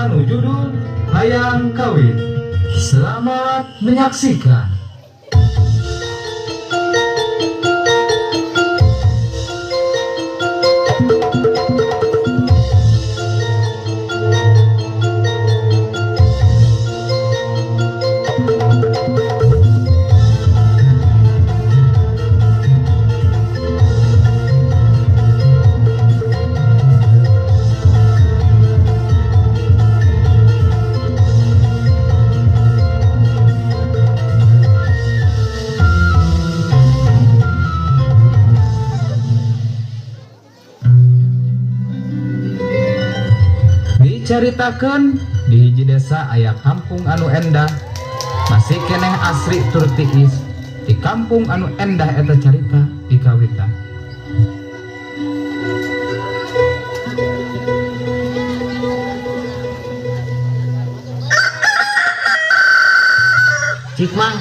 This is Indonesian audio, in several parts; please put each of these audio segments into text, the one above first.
anu judul Hayang Kawin. Selamat menyaksikan. Dicaritakeun di hiji desa aya kampung anu endah, masih keneh asri tur tiis. Di kampung anu endah eta carita dikawita. Cik mang,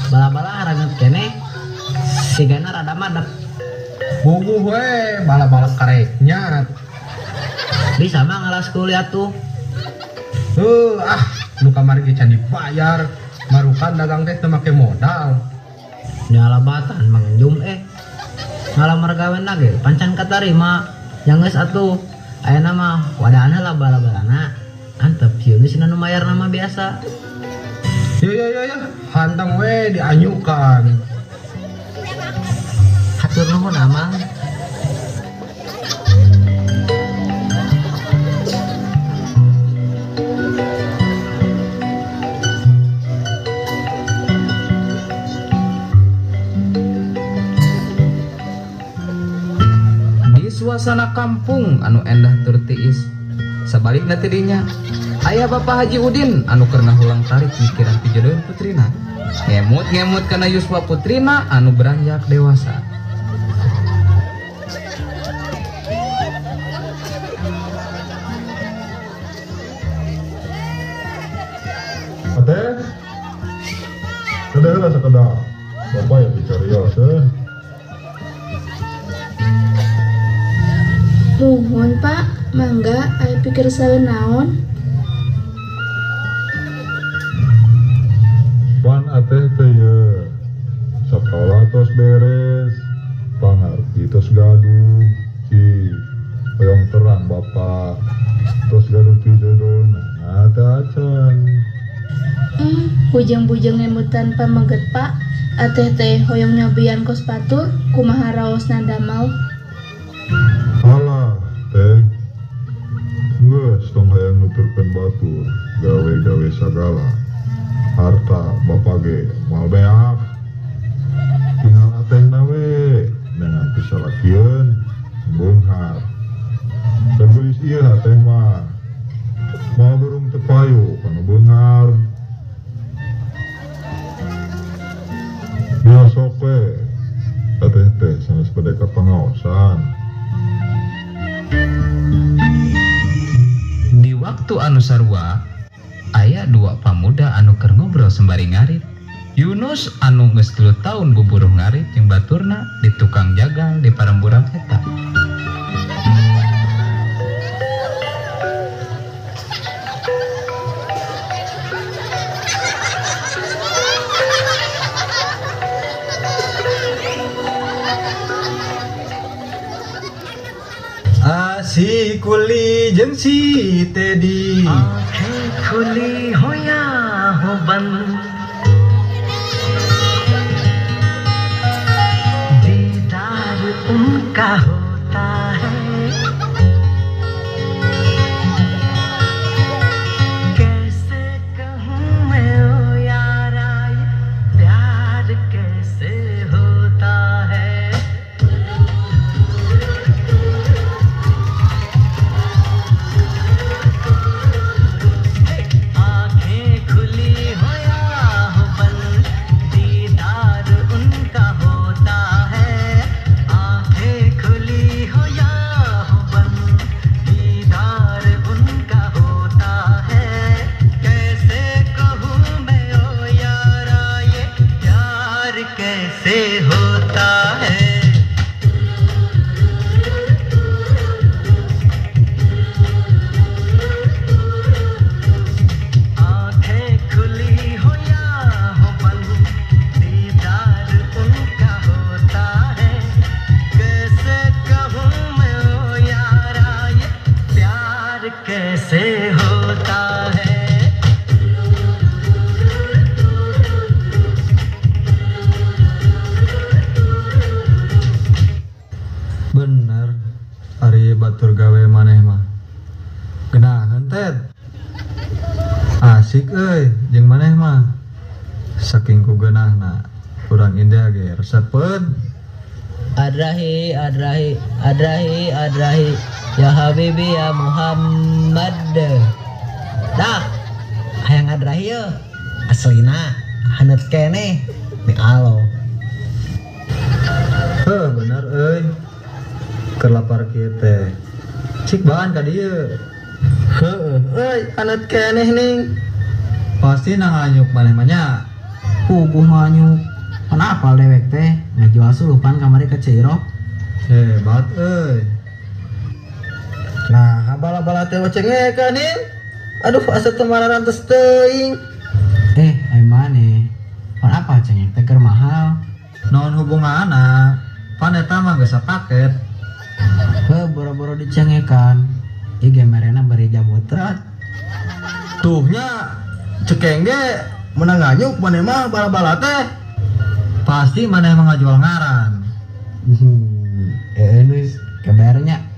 bala-bala ranget keneh, sigana rada madep. Bubuh we, bala-bala kareknya. Bisa mah ngalas kuliah tuh. Nu kamari ge can dibayar, marukan dagang teh teu make modal. Nyalabatan mangjum ngalamar gawean lagi pancan katarima. Yang geus atuh ayeuna mah wadahna lah bala-balana. Antep sieun geus nu mayar nama biasa. Ya, hantang we dianyukan. Hatur nuhun amang. Suasana kampung anu endah tur tiis. Sabalikna teh dinya aya Bapak Haji Udin anu keur ngahulang tarik mikiran pijodohan putrina. Ngemut kana yuswa putrina anu beranjak dewasa. Ate, kada sakada bapak yang dicarios Nuhun Pak, mangga aya pikir saeun naon? pan ateh teh ye sekolah tos beres, pangarti tos gaduh, hoyong terang bapak tos gaduh pijodona, teh acan. Bujeng-bujeng ngemutan pameget Pak, ateh teh hoyong nyobian kos batur kumaha raosna damel. Alah teh, geus tong hayang nuturkeun batur, gawe-gawe sagala. Harta bapak ge moal beak, tinggal atehna we dengan pisalakieun beunghar. Dan geus ieu teh mah moal burung teu payu kana beunghar. Biar sok we ateh teh sanes pedeka pangaosan. Di waktu anu sarua aya dua pamuda anu keur ngobrol sembari ngarit. Yunus anu geus 3 tahun buburuh ngarit jeung baturna di tukang jagal di paramburang eta. Si Kuli jeung si Tedi Kuli hoya hoban didar unka hota hai कैसे कहूँ मैं ओ यारा ये प्यार कैसे होता है Asik jeung maneh mah saking ku geunahna urang indah ge resepeun. Adrahi ya habibi ya Muhammad. Dah hayang adrahi yeuh aslina haneut keneh nih alo. Bener keur lapar kieu teh cik bahan ka dieu. Haneut keneh ning Pasti nanganyuk maneh mah nya. puguh nganyuk. Kenapa dewek teh ngajual sulupan kamari ke Ciro? Hebat Nah, bala-bala teh cengekan nih. Aduh, asa teu mararantos teuing. Ai maneh. Pan apa cengek teh keur mahal? Naon hubunganna? Pan eta mah geus sapaket. Boro-boro dicengekan. Ieu ge merena bari jabutrat. Tuhnya cekeng ge menang nganyuk maneh mah bala-bala teh. Pasti maneh mah ngajual ngaran. Nuis kabarnya.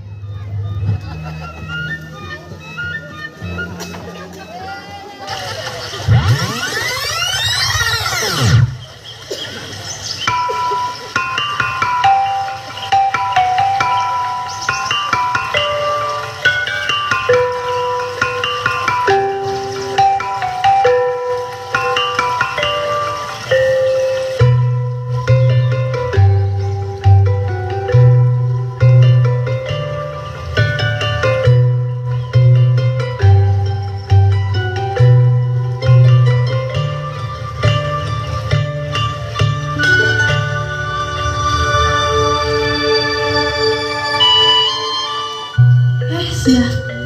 Sia,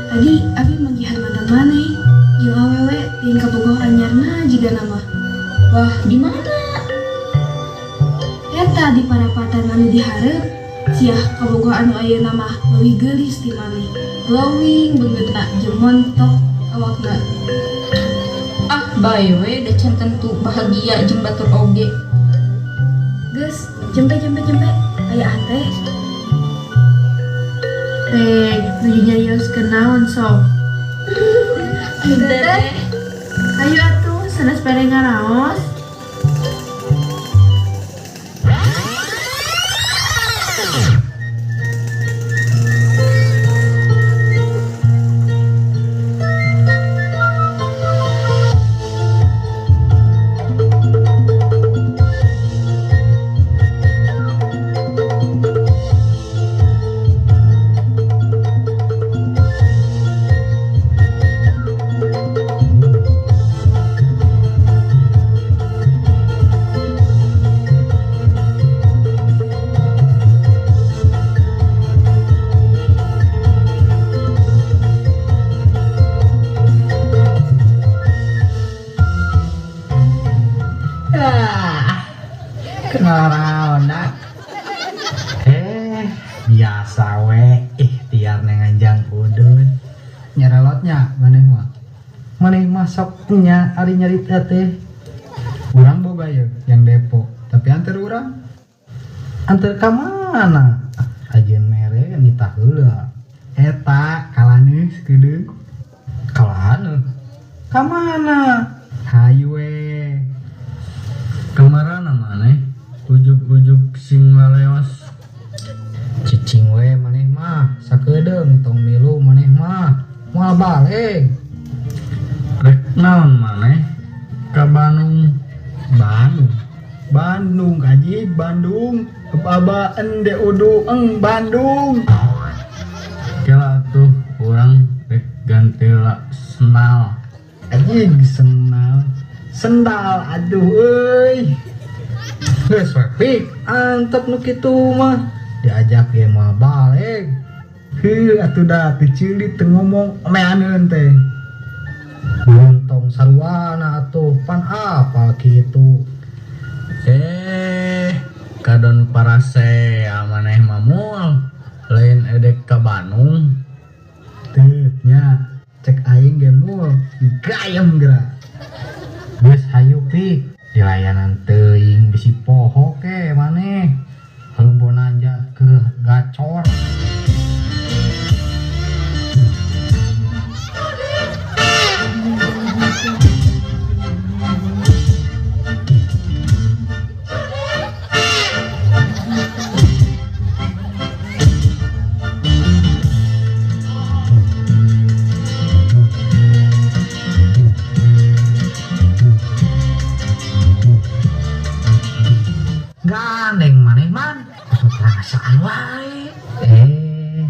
tadi abi manggihan mandang maneh. Jeung awewe ting kabogoh anyarna jiga nama. Wah, di mana? Eta di parapatan anu dihareup. Sia kabogoh anu ayeuna mah leuwih geulis ti maneh. Glowing beungeutna jeung montok awakna. Bae we da can tentu bahagia jeung batur oge. Geus, jempe. Aya teh. Teh, nuju nyarioskeun naon sok? Teh. Ayo atuh, sanes bade ngaraos. Ngaraona. Biasa we ikhtiar nenganjang udun. Nyarelotnya maneh mah. Maneh mah sok nya ari nyarita teh. Urang boga ye yang Depok, tapi antar urang. Antar ka mana? Ajeun mere nitah heula. Eta kalaneus kedeung. Kalaneus. Ka mana? Hayu we. Kamarana maneh? Ujug-ujug sing laleos. Cicing we maneh mah sakedeung tong milu maneh mah moal balik. Rek naon maneh? Ka Bandung. Bandung aji Bandung kebaba ende udu Bandung. Kela tuh urang rek ganti la senal. Aji sendal aduh euy. Geus pik antep nu kitu mah diajak ye moal balik. Atuh da teu ceulit teu ngomong omeaneun teh. Buntong sarwana atuh pan apal kitu. Kadon parase amaneh mamul lain edek ka Bandung. Teu nya cek aing ge mul digayem geura. Geus hayu pik dilayanan teuing bisi poho ke maneh. Heumbon anja ke gacor. Gandeng maneh man. Kusut rasaan wae.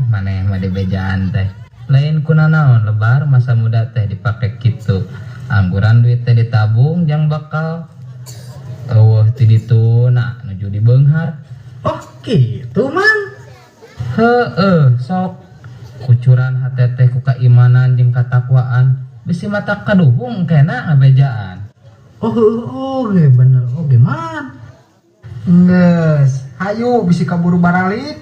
Maneh mah dibejaan teh. Lain kunanaon lebar masa muda teh dipake kitu. Angguran duit teh ditabung jang bakal eueuh ti ditu na nuju dibeunghar. Oh gitu man. Heueuh sok kucuran hate teh ku kaimanan jeung katakwaan bisi mata kaduhung kena ngabejaan. Oh ge bener oge man. Geus, hayu bisi kaburu baralik.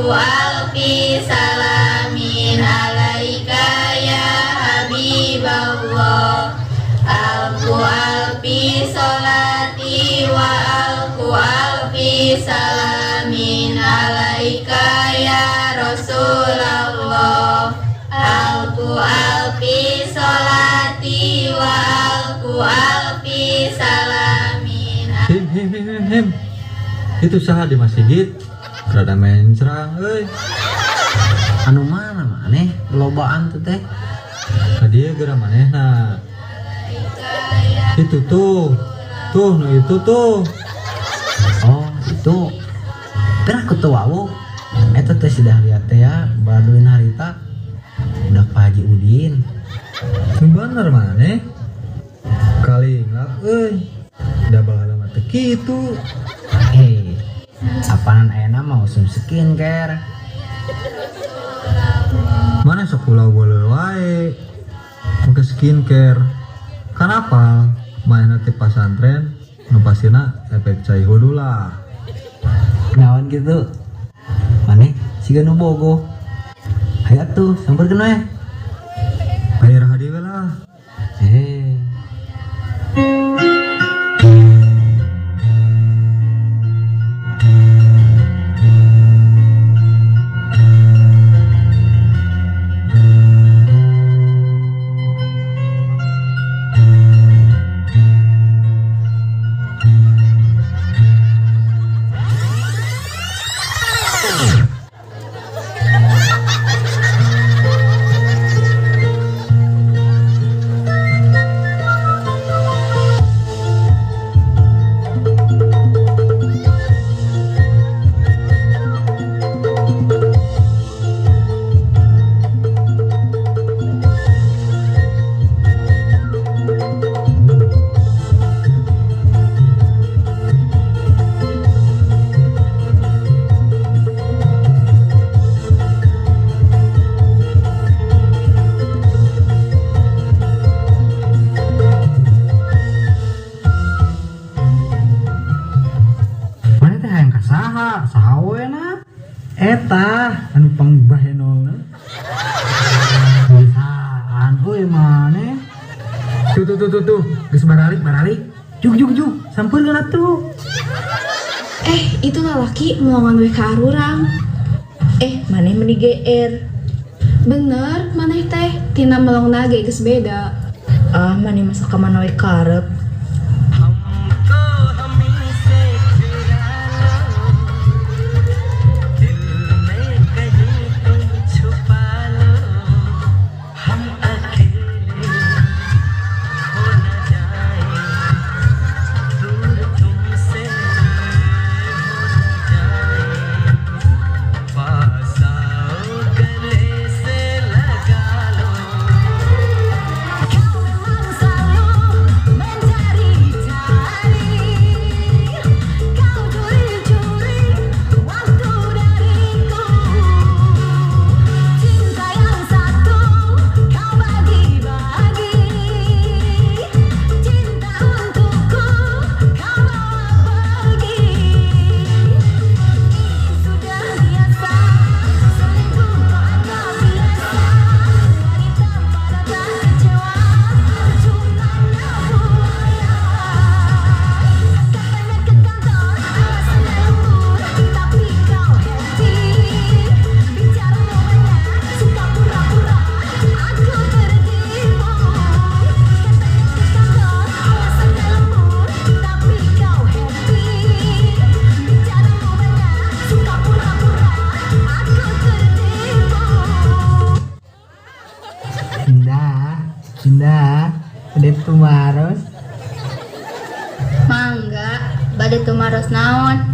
Alfi salamin alaika ya Habiballah. Alfi salati wa alfi salamin alaika ya Rasulullah. Alfi salati wa alfi salamin. Him. Itu saha di masjid. Rada mencrang euy. Anu mana maneh lobaan tuh teh? Hadiah geura manehna. Itu tuh no itu tuh. Oh itu. Pernah kutuawu. Eta teh sudah lihat teh ya baduin harita. Udah Pak Haji Udin. Nu bener maneh. Kali ngap euy. Da bahala mah teu kitu. Apaan ayeuna mau skincare. Mana sok ulah boleh wae. Make skincare. Kenapa? Manehna ti pasantren nu pastina efek cai hudulah. Naon gitu. Maneh siga nu bogo. Hayu atuh sampeurkeun we. Bayar hadiah we lah. Saha we na? Eta anu pangbahenolna. Bisaan euy maneh. Tuh, geus baralik. Juk, sampeurkeun atuh. Itu lalaki melongan we ka arurang. Maneh meni GR. Bener, maneh teh tina melongna ge geus beda. Maneh masa ka mana we karep. Menjadi Indah, ada tumaros. Mangga, bade tumaros naon?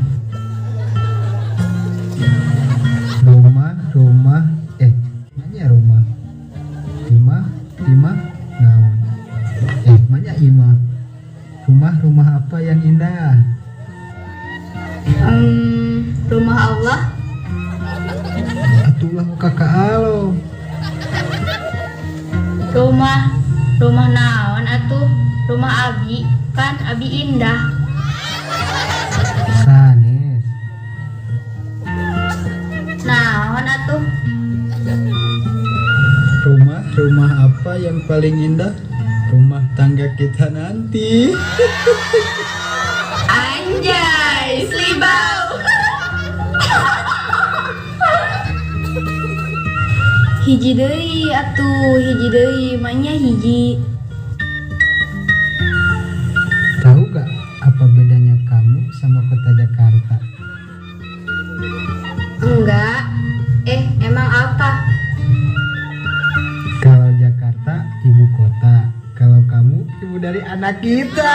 Rumah, mana rumah? Imah, naon? Mana imah? Rumah apa yang indah? Rumah Allah. Atulah kakak alo. Rumah naon atuh? Rumah Abi, kan Abi indah. Sanes. Naon atuh? Rumah apa yang paling indah? Rumah tangga kita nanti. Anjay, selibau. Hiji deui atuh, hiji deui, manya hiji. Tahu gak apa bedanya kamu sama kota Jakarta? Enggak. Emang apa? Kalau Jakarta ibu kota, kalau kamu ibu dari anak kita.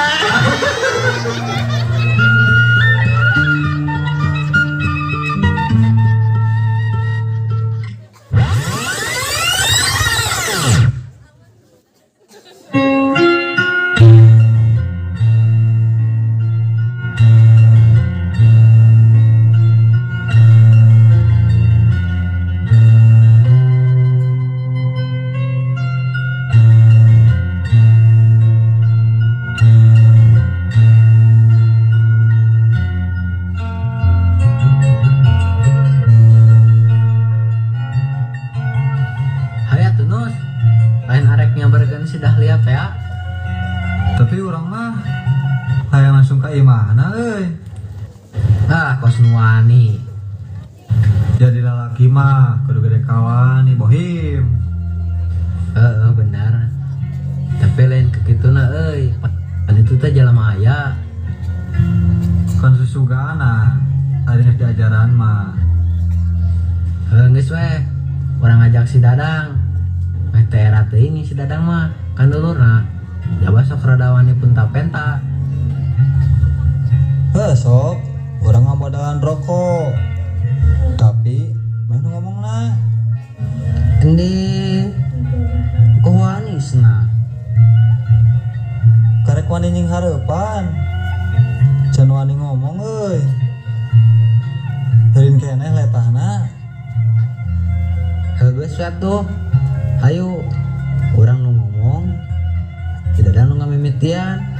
Hayat tunus, lain arek nyabarkan si Dahlia ya. Tapi orang mah kayak langsung ke imahna euy. Kos nuani. Jadi lalaki mah kudu gede kawan nih bohim. Benar. Tapi lain kekituna euy. Pan itu teh jelema aya. Kan susugana tadi diajaran mah. Geus we. Orang ngajak si Dadang. Meh teh era teuing si Dadang mah kan dulurna. Jaba sok radawani pun penta. Sok orang ngabadalan rokok. Tapi main ngomongna Endi kuhanisna. karek wani nying hareupan. Can wani ngomong euy. Heureun keneh letahna. Geus we atuh. Hayu urang nu ngomong. Si Dadang nu ngamimitian.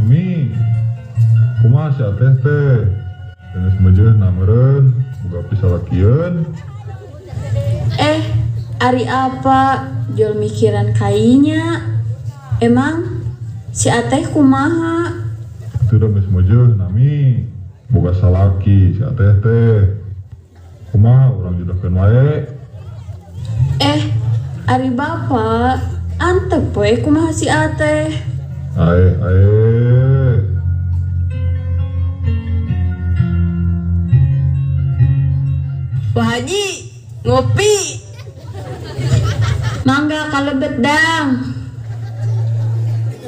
Mi, kumaha sia teh teh? Geus meujeun na meureun, boga pisalakieun. Ari apa? Jual mikiran kainya. Emang si Ateh kumaha? Itu udah geus meujeun na Mi, boga salaki sia teh teh. Kumaha urang jodohkeun wae? Ari bapak, antep we kumaha si Ateh? Ae. Wah Haji, ngopi. Mangga kalebet dang.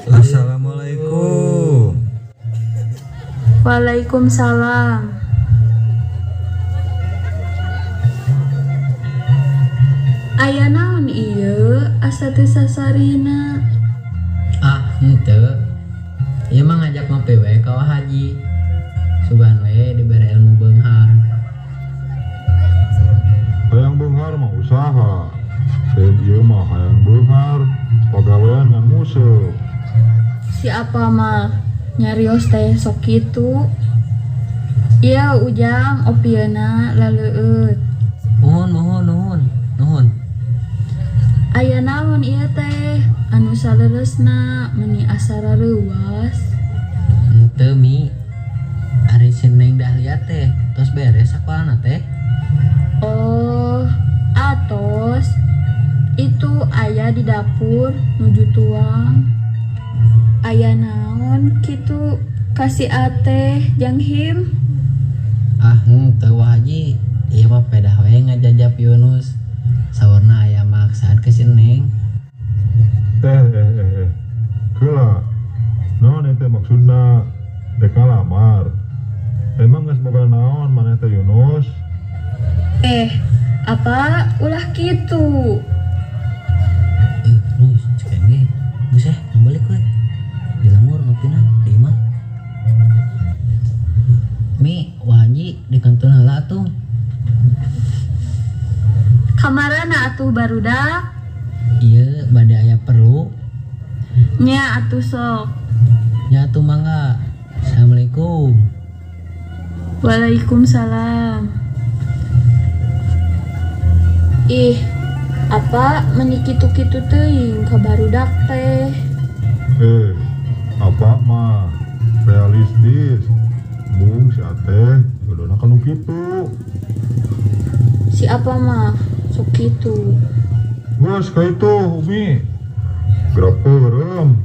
Assalamualaikum. Waalaikumsalam. Aya naon ieu asa teh sasarina? Henteu. Ieu mah ngajak ngopi we ka Wah Haji. Sugan we dibere ilmu beunghar. Hayang beunghar mah usaha. Ieu mah hayang beunghar pagawean ngan musuh. siapa mah nyarios teh sok kitu. Iya ujang opieuna laleueut. Nuhun. Aya naon ieu teh anu saleresna meni asara leuwas. Henteu Mi. Ari si Neng Dahlia teh tos beres sakoana teh. Oh, atos itu aya di dapur nuju tuang. Aya naon kitu kasih ateh jang Him. Teu Haji. Ieu mah pedah we ngajajab Yunus. Saurna aya maksaan ke si Neng. Kela, naon itu maksudna dek ngalamar? Emang geus boga naon maneh teh Yunus? Apa ulah gitu? Nus, cek ge. Geus balik we. Di lamur ngopina di imah. Mi, Waji di kantor heula tuh. Kamarana atuh barudak? Iya, bade aya perlu. Nya atuh sok. Nyatu mangga. Assalamualaikum. Waalaikumsalam. Ih, apa menikitu-kitu teuing ka barudak teh? Apa mah realistis. Bung si Ateh jodona kanu kitu. Siapa mah sok kitu. Geus ka itu Umi. Grapeureum.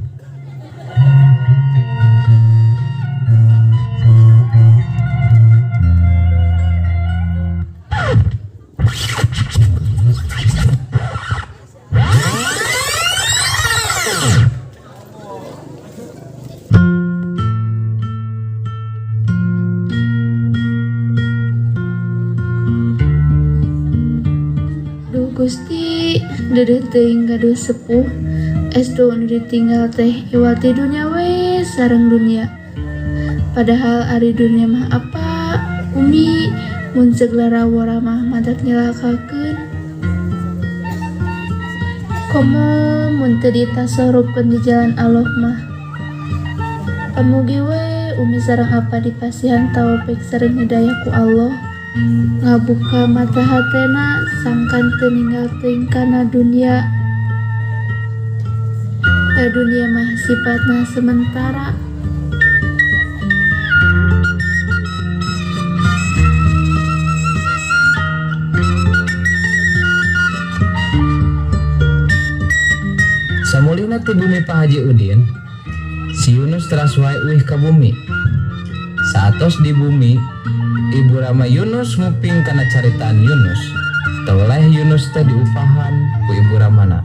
Gusti dedeh teuing gaduh sepuh estu nu ditinggal teh iwati dunya we sareng dunia. Padahal ari dunia mah apa Umi mun seglara wara mah madak nyelakakeun. Komo mun teu ditasorupkeun di jalan Allah mah pamugi we Umi sareng apa dipasihan taufik sareng hidayah ku Allah. Ngabuka mata hatena sangkan teu ninggal teuing kana dunia. Dunia mah sifatna sementara. Samulina ti bumi Pak Haji Udin, si Yunus teras wae uih ka bumi. Saatos di bumi, Ibu Rama Yunus nguping kana caritaan Yunus. Toleh Yunus teh diupahan ku Ibu Ramana.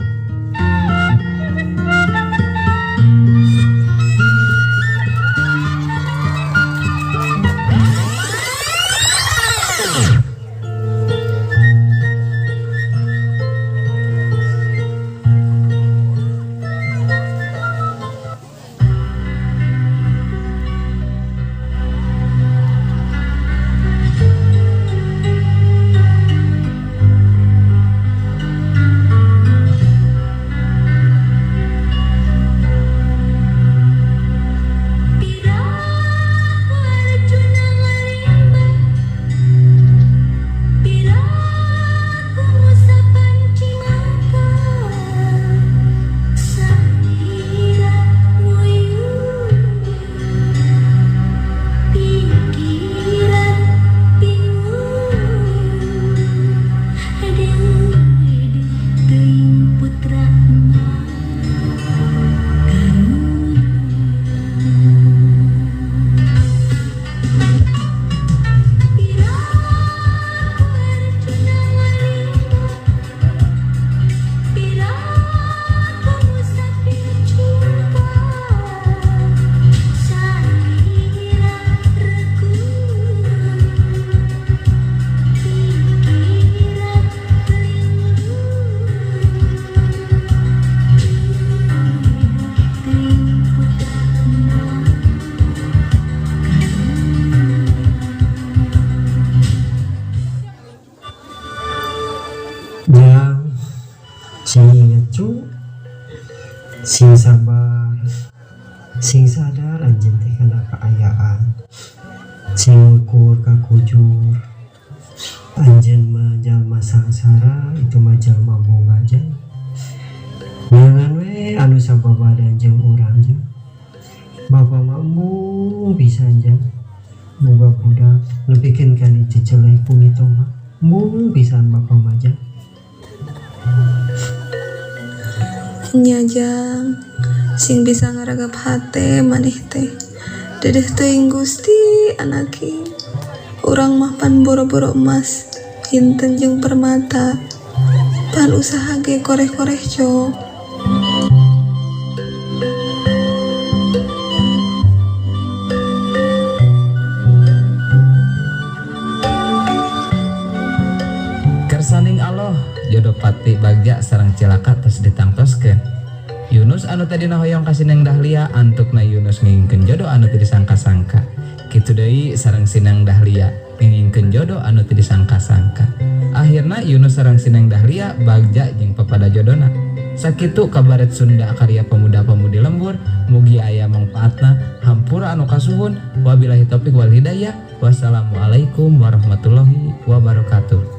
Sing sabar Sing sadar anjeun teh kana kaayaan, sing ukur kakujur. Anjeun mah jalma sangsara, itu mah jalma boga jang. Jangan we anu sababadan jeung urang jang. Bapa mambu bisa jang. Boga budak nepikeun ka diceceleh ku mitu mah. Mung pisan bapa mah jang. Nya jang, sing bisa ngaragap hate maneh teh. Dedeh teuing Gusti anaki. Urang mah pan boro-boro emas, inten jeung permata. Pan usaha ge koreh-koreh cok. Kersaning Allah jodoh pati bagja sareng cilaka tos ditangtoskeun. Yunus anu tadi hoyong ka Sineng Dahlia antukna Yunus ngingkeun jodoh anu teu disangka-sangka. Kitu deui sareng Sineng Dahlia ngingkeun jodoh anu teu disangka-sangka. Akhirna Yunus sareng Sineng Dahlia bagja jeung pepada jodona. Sakitu kabaret Sunda karya pemuda-pemudi lembur, mugi aya mangpaatna. Hampura anu kasuhun. Wabillahi taufik wal hidayah. Wassalamualaikum warahmatullahi wabarakatuh.